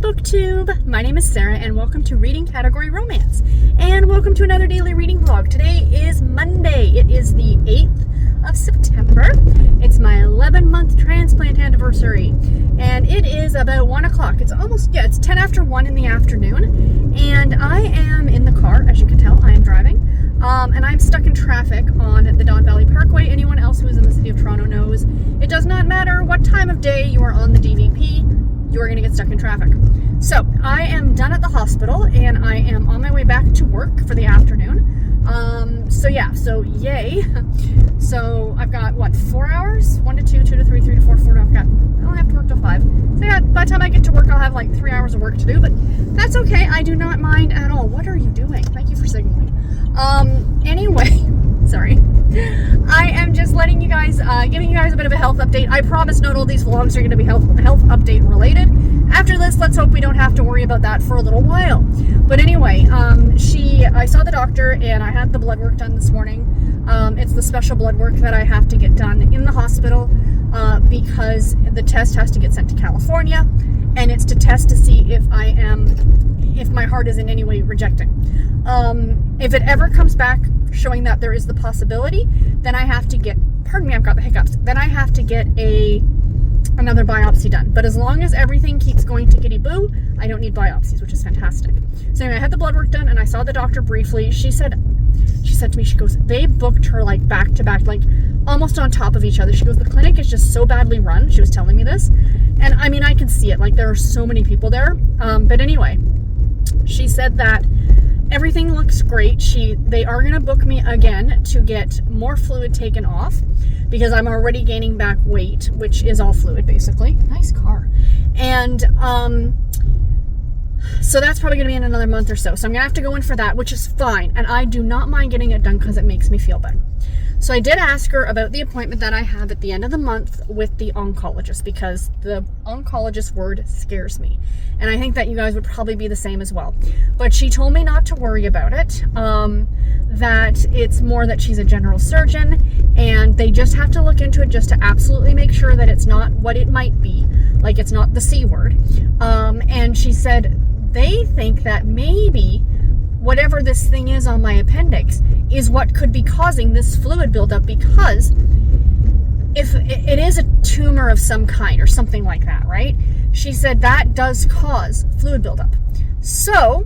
BookTube! My name is Sarah and welcome to Reading Category Romance. And welcome to another daily reading vlog. Today is Monday. It is the 8th of September. It's my 11-month transplant anniversary. And it is about 1 o'clock. It's 10 after 1 in the afternoon. And I am in the car, as you can tell, I am driving. And I'm stuck in traffic on the Don Valley Parkway. Anyone else who is in the city of Toronto knows it does not matter what time of day you are on the DVP. You are going to get stuck in traffic. So I am done at the hospital and I am on my way back to work for the afternoon. So yay. So I've got 4 hours? 1 to 2, 2 to 3, 3 to 4, 4 to I don't have to work till 5. So by the time I get to work, I'll have 3 hours of work to do, but that's okay. I do not mind at all. What are you doing? Thank you for signaling. Anyway, sorry. I am just letting you guys, giving you guys a bit of a health update. I promise not all these vlogs are going to be health update related. After this, let's hope we don't have to worry about that for a little while. But anyway, I saw the doctor and I had the blood work done this morning. It's the special blood work that I have to get done in the hospital because the test has to get sent to California, and it's to test to see if my heart is in any way rejecting. If it ever comes back showing that there is the possibility, then I have to get, pardon me, I've got the hiccups, then I have to get another biopsy done. But as long as everything keeps going tickety-boo, I don't need biopsies, which is fantastic. So anyway, I had the blood work done and I saw the doctor briefly. She said to me, she goes, they booked her back to back, almost on top of each other. She goes, the clinic is just so badly run. She was telling me this. And I mean, I can see it, there are so many people there. But anyway, she said that everything looks great. They are going to book me again to get more fluid taken off because I'm already gaining back weight, which is all fluid basically. Nice car. And so that's probably going to be in another month or so. So I'm going to have to go in for that, which is fine. And I do not mind getting it done because it makes me feel better. So I did ask her about the appointment that I have at the end of the month with the oncologist, because the oncologist word scares me. And I think that you guys would probably be the same as well. But she told me not to worry about it, that it's more that she's a general surgeon and they just have to look into it just to absolutely make sure that it's not what it might be, it's not the C word. And she said they think that maybe whatever this thing is on my appendix is what could be causing this fluid buildup, because if it is a tumor of some kind or something like that, right? She said that does cause fluid buildup. So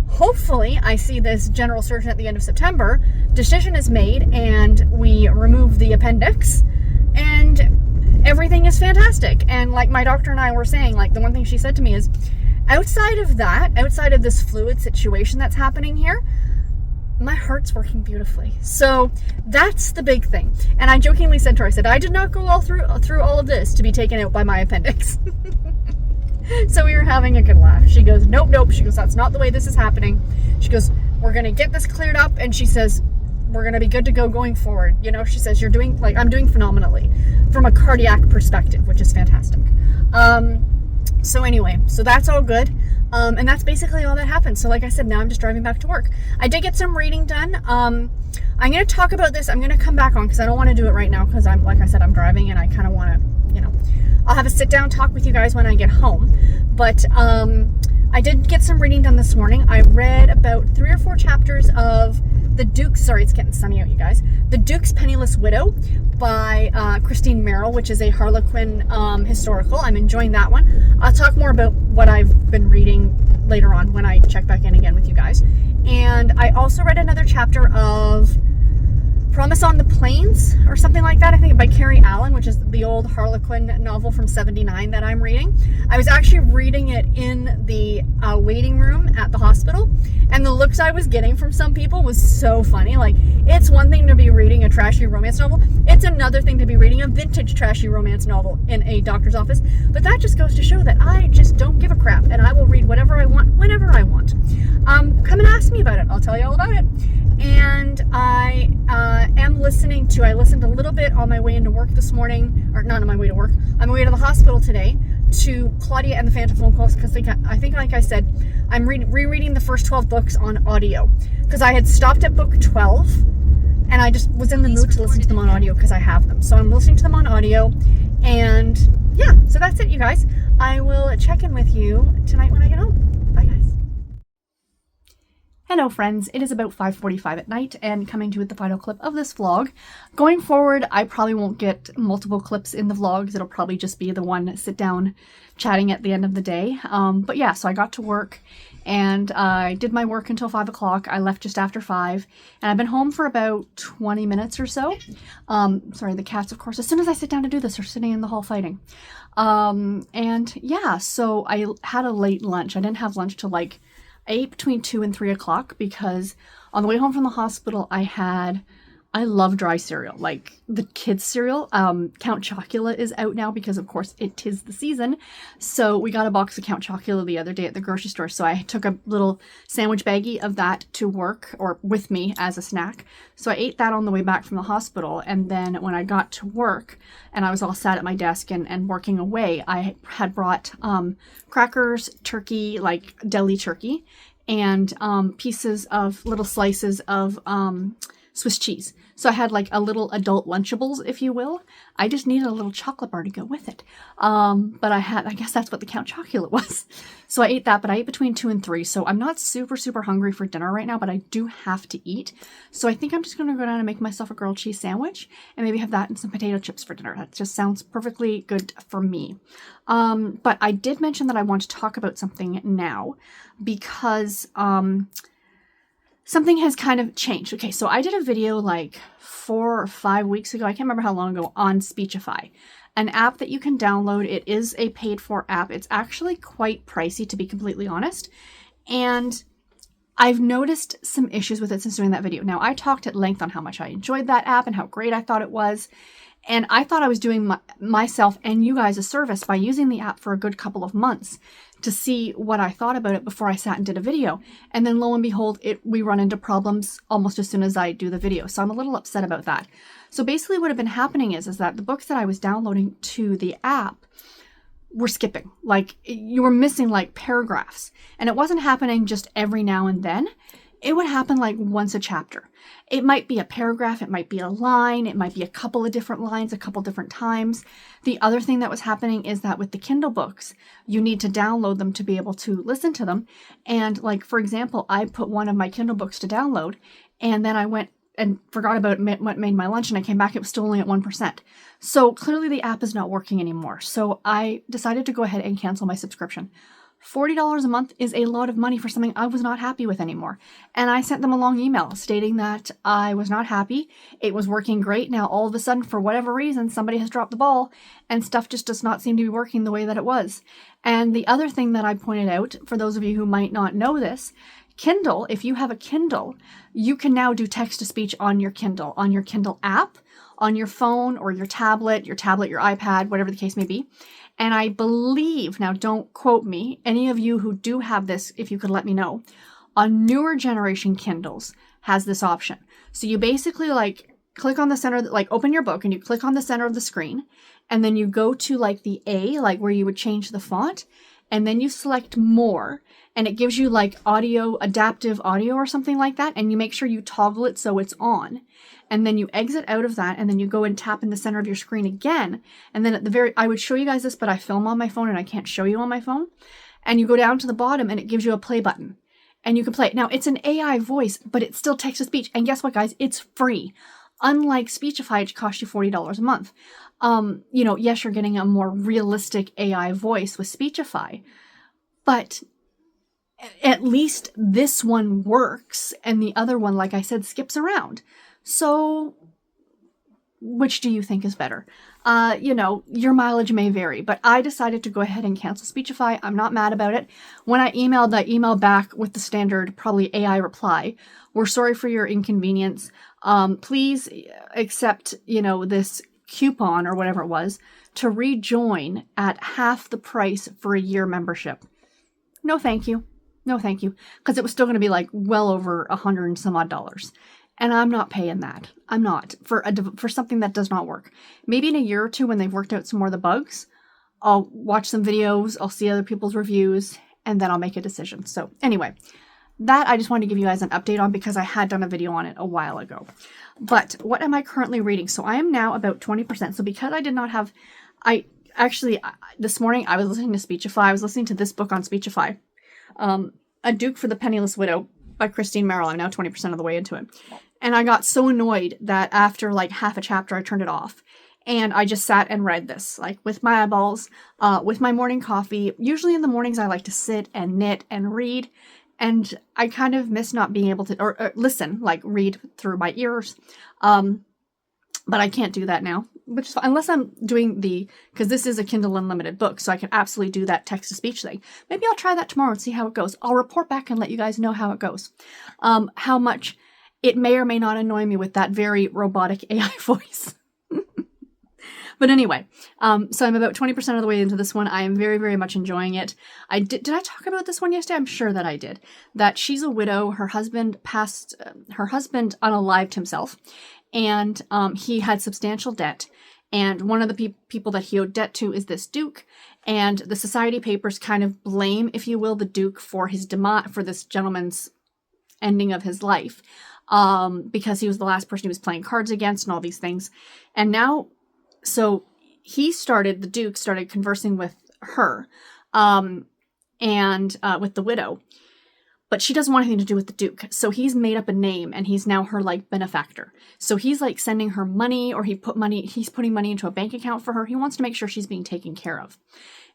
hopefully I see this general surgeon at the end of September, decision is made and we remove the appendix and everything is fantastic. And like my doctor and I were saying, the one thing she said to me is, outside of this fluid situation that's happening here, my heart's working beautifully. So that's the big thing. And I jokingly said to her, I said, I did not go through all of this to be taken out by my appendix. So we were having a good laugh. She goes, nope. She goes, that's not the way this is happening. She goes, we're going to get this cleared up. And she says, we're going to be good to go going forward. She says, you're doing, I'm doing phenomenally from a cardiac perspective, which is fantastic. So anyway, so that's all good. And that's basically all that happened. So like I said, now I'm just driving back to work. I did get some reading done. I'm going to talk about this. I'm going to come back on because I don't want to do it right now because like I said, I'm driving and I kind of want to, I'll have a sit down talk with you guys when I get home. But I did get some reading done this morning. I read about 3 or 4 chapters of The Duke's, sorry, it's getting sunny out, you guys. The Duke's Penniless Widow by Christine Merrill, which is a Harlequin historical. I'm enjoying that one. I'll talk more about what I've been reading later on when I check back in again with you guys. And I also read another chapter of Promise on the Plains or something like that, I think, by Carrie Allen, which is the old Harlequin novel from '79 that I'm reading. I was actually reading it in the waiting room at the hospital, and the looks I was getting from some people was so funny. It's one thing to be reading a trashy romance novel. It's another thing to be reading a vintage trashy romance novel in a doctor's office. But that just goes to show that I just don't give a crap, and I will read whatever I want, whenever I want. Come and ask me about it. I'll tell you all about it. And I I listened a little bit on my way into work this morning, or not on my way to work, on my way to the hospital today, to Claudia and the Phantom Phone Calls, because I think, like I said, I'm rereading the first 12 books on audio, because I had stopped at book 12, and I just was in the mood to listen to them on audio, because I have them. So I'm listening to them on audio, and yeah, so that's it, you guys. I will check in with you tonight when I get home. Bye, guys. Hello friends, it is about 5:45 at night and coming to the final clip of this vlog. Going forward, I probably won't get multiple clips in the vlogs. It'll probably just be the one sit down chatting at the end of the day. But yeah, so I got to work and I did my work until 5 o'clock. I left just after 5 and I've been home for about 20 minutes or so. Sorry, the cats, of course, as soon as I sit down to do this, are sitting in the hall fighting. And yeah, so I had a late lunch. I didn't have lunch till I ate between 2 and 3 o'clock because on the way home from the hospital, I love dry cereal, like the kids' cereal. Count Chocula is out now because, of course, it is the season. So we got a box of Count Chocula the other day at the grocery store. So I took a little sandwich baggie of that to work or with me as a snack. So I ate that on the way back from the hospital. And then when I got to work and I was all sat at my desk and working away, I had brought crackers, turkey, like deli turkey, and pieces of little slices of Swiss cheese. So I had like a little adult Lunchables, if you will. I just needed a little chocolate bar to go with it. But I guess that's what the Count Chocula was. So I ate that, but I ate between 2 and 3. So I'm not super, super hungry for dinner right now, but I do have to eat. So I think I'm just going to go down and make myself a grilled cheese sandwich and maybe have that and some potato chips for dinner. That just sounds perfectly good for me. But I did mention that I want to talk about something now because, something has kind of changed. Okay, so I did a video like 4 or 5 weeks ago, I can't remember how long ago, on Speechify, an app that you can download. It is a paid-for app. It's actually quite pricey, to be completely honest, and I've noticed some issues with it since doing that video. Now, I talked at length on how much I enjoyed that app and how great I thought it was, and I thought I was doing myself and you guys a service by using the app for a good couple of months to see what I thought about it before I sat and did a video. And then lo and behold, we run into problems almost as soon as I do the video. So I'm a little upset about that. So basically what had been happening is that the books that I was downloading to the app were skipping. Like, you were missing like paragraphs. And it wasn't happening just every now and then. It would happen like once a chapter. It might be a paragraph, it might be a line, it might be a couple of different lines, a couple different times. The other thing that was happening is that with the Kindle books, you need to download them to be able to listen to them. And like, for example, I put one of my Kindle books to download, and then I went and forgot about what made my lunch, and I came back, it was still only at 1%. So clearly the app is not working anymore. So I decided to go ahead and cancel my subscription. $40 a month is a lot of money for something I was not happy with anymore. And I sent them a long email stating that I was not happy. It was working great. Now, all of a sudden, for whatever reason, somebody has dropped the ball and stuff just does not seem to be working the way that it was. And the other thing that I pointed out, for those of you who might not know this, Kindle, if you have a Kindle, you can now do text-to-speech on your Kindle app, on your phone or your tablet, your iPad, whatever the case may be. And I believe, now don't quote me, any of you who do have this, if you could let me know, on newer generation Kindles has this option. So you basically like click on the center, like open your book and you click on the center of the screen, and then you go to like the A, like where you would change the font, and then you select more, and it gives you like audio, adaptive audio or something like that, and you make sure you toggle it so it's on. And then you exit out of that, and then you go and tap in the center of your screen again. And then at the I would show you guys this, but I film on my phone and I can't show you on my phone. And you go down to the bottom and it gives you a play button. And you can play it. Now, it's an AI voice, but it's still text-to-speech. And guess what, guys? It's free. Unlike Speechify, which costs you $40 a month. Yes, you're getting a more realistic AI voice with Speechify, but at least this one works, and the other one, like I said, skips around. So which do you think is better? Your mileage may vary, but I decided to go ahead and cancel Speechify. I'm not mad about it. When I emailed back with the standard, probably AI reply. We're sorry for your inconvenience. Please accept, this coupon or whatever it was to rejoin at half the price for a year membership. No, thank you. No, thank you. Because it was still going to be like well over $100 and some odd. And I'm not paying that. I'm not for something that does not work. Maybe in a year or two when they've worked out some more of the bugs, I'll watch some videos, I'll see other people's reviews, and then I'll make a decision. So anyway, that I just wanted to give you guys an update on because I had done a video on it a while ago. But what am I currently reading? So I am now about 20%. So because I did not have, actually, this morning I was listening to Speechify. I was listening to this book on Speechify. A Duke for the Penniless Widow by Christine Merrill. I'm now 20% of the way into it. And I got so annoyed that after like half a chapter, I turned it off. And I just sat and read this, like with my eyeballs, with my morning coffee. Usually in the mornings, I like to sit and knit and read. And I kind of miss not being able to, or listen, like read through my ears. But I can't do that now, which is fine, unless I'm doing because this is a Kindle Unlimited book, so I can absolutely do that text-to-speech thing. Maybe I'll try that tomorrow and see how it goes. I'll report back and let you guys know how it goes. How much it may or may not annoy me with that very robotic AI voice. But anyway, so I'm about 20% of the way into this one. I am very, very much enjoying it. Did I talk about this one yesterday? I'm sure that I did. That she's a widow. Her husband unalived himself, and he had substantial debt. And one of the people that he owed debt to is this Duke. And the society papers kind of blame, if you will, the Duke for his for this gentleman's ending of his life, because he was the last person he was playing cards against and all these things. And now, so the Duke started conversing with her, and with the widow, but she doesn't want anything to do with the Duke. So he's made up a name and he's now her like benefactor. So he's like sending her money, or he's putting money into a bank account for her. He wants to make sure she's being taken care of.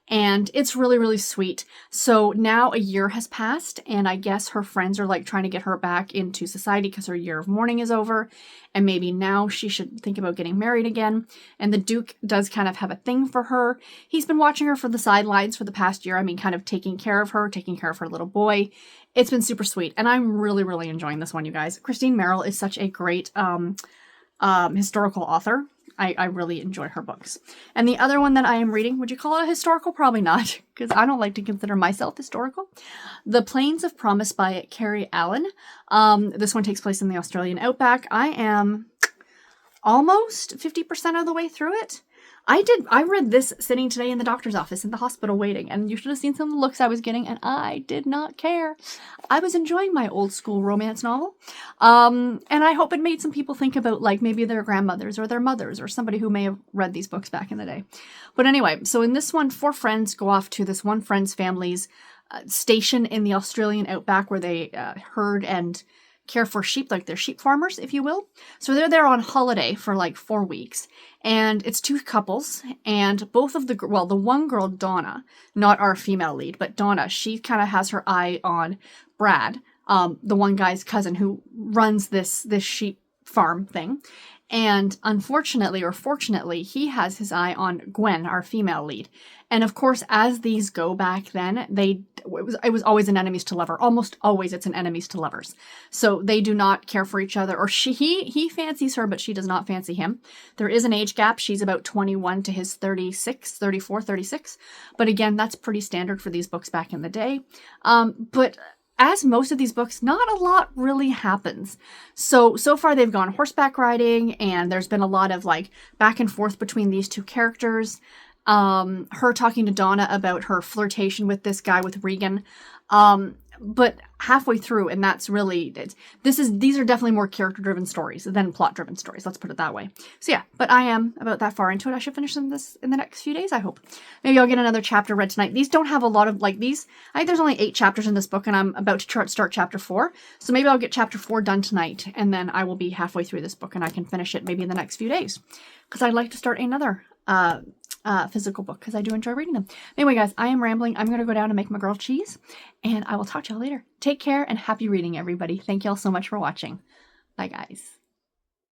And it's really, really sweet. So now a year has passed, and I guess her friends are like trying to get her back into society because her year of mourning is over, and maybe now she should think about getting married again. And the Duke does kind of have a thing for her. He's been watching her for the sidelines for the past year. I mean, kind of taking care of her little boy. It's been super sweet, and I'm really, really enjoying this one, you guys. Christine Merrill is such a great historical author. I really enjoy her books. And the other one that I am reading, would you call it a historical? Probably not, because I don't like to consider myself historical. The Plains of Promise by Carrie Allen. This one takes place in the Australian outback. I am almost 50% of the way through it. I read this sitting today in the doctor's office in the hospital waiting, and you should have seen some of the looks I was getting, and I did not care. I was enjoying my old school romance novel. And I hope it made some people think about like maybe their grandmothers or their mothers or somebody who may have read these books back in the day. But anyway, so in this one, 4 friends go off to this one friend's family's station in the Australian outback where they herd and care for sheep, like they're sheep farmers, if you will. So they're there on holiday for like 4 weeks, and it's 2 couples, and both of the one girl, Donna, not our female lead, but Donna, she kind of has her eye on Brad, the one guy's cousin who runs this sheep farm thing. And unfortunately or fortunately, he has his eye on Gwen, our female lead. And of course, as these go back then, it was always an enemies to lover. Almost always it's an enemies to lovers. So they do not care for each other, or he fancies her, but she does not fancy him. There is an age gap. She's about 21 to his 34, 36. But again, that's pretty standard for these books back in the day. But as most of these books, not a lot really happens. So far they've gone horseback riding, and there's been a lot of like back and forth between these 2 characters. Her talking to Donna about her flirtation with this guy, with Regan. But halfway through, and that's really, these are definitely more character-driven stories than plot-driven stories, let's put it that way. So yeah, but I am about that far into it. I should finish this in the next few days, I hope. Maybe I'll get another chapter read tonight. These don't have a lot of, like these, I think there's only 8 chapters in this book, and I'm about to start chapter 4. So maybe I'll get chapter 4 done tonight, and then I will be halfway through this book, and I can finish it maybe in the next few days. Because I'd like to start another physical book, because I do enjoy reading them. Anyway, guys, I am rambling. I'm going to go down and make my grilled cheese, and I will talk to y'all later. Take care and happy reading, everybody. Thank y'all so much for watching. Bye, guys.